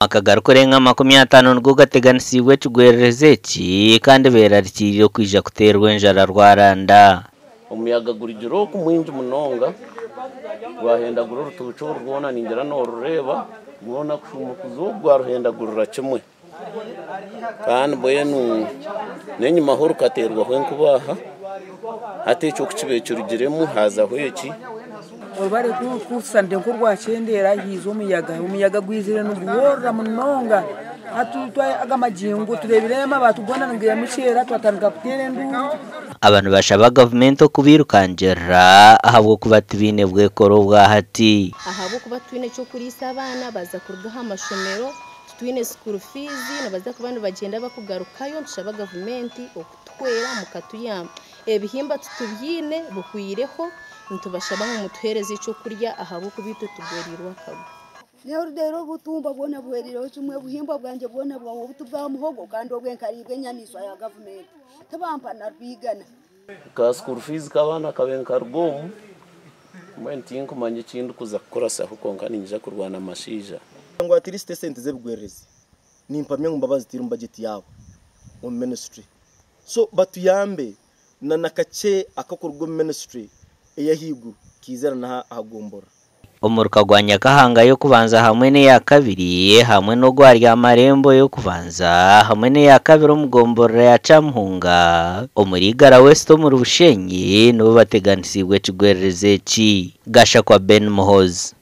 akagaro kurenga 50 nubwo gateganisibwe kugwerereze ki kandi berarikiriye kwija kuterwa enjara rwaranda umuyaga gurijiro ku mwinji munonga rwahendagura rutuco rwona ninjira no rureba mwona kushumukuzo rwaruhendagurira kimwe kandi boyenu nenyi mahoro katerwa hwenkubaha ate cyo kukibecyo rugiremo haza hweki bari kusande ko rwacendera hizo umuyaga gwizire n'ubuhora munonga atutwa agamajingo turebirema batugona ngiye micera twatandika kuterendu abantu bashaba government kubirukanjera ahabwo kubatibine bwekoro bwa hati ahabo kubatwine cyo kurisa abana baza kurgaha amashomero twine school fees nabaza kubana bagenda bakugarukayo nshaba government okutwera mukatuyamba ebihimba tutubyine bukwireho ntubashaba mu mutwereze cyo kurya ahabo kubito tugorirwa kabo Neurdero butumba bona bweriro cyumwe buhimba bwanje bona bwo butubwa muhogo kandi obwenkaribwe nyamiswa ya government tabampa na bigana ka school fees kabana kabenka rbomu mwenti nkumanye kindu kuza kurasa hukonka ninja kurwana mashija ngo atiriste sente zebugwereze nimpamye ngumbabazi tira budget yawo mu ministry so batuyambe na nakace akakorwa ministry eyahiguru kizera na hagombora umuruka gwanya kahanga yo kubanza hamwe ne ya kabiri hamwe no gwarya amarembo yo kubanza hamwe ne ya kabiri umugombora ya Camhunga umurigara West mu Rushenyi no bateganisibwe kigwerereze ki gasha kwa Ben Mohoz.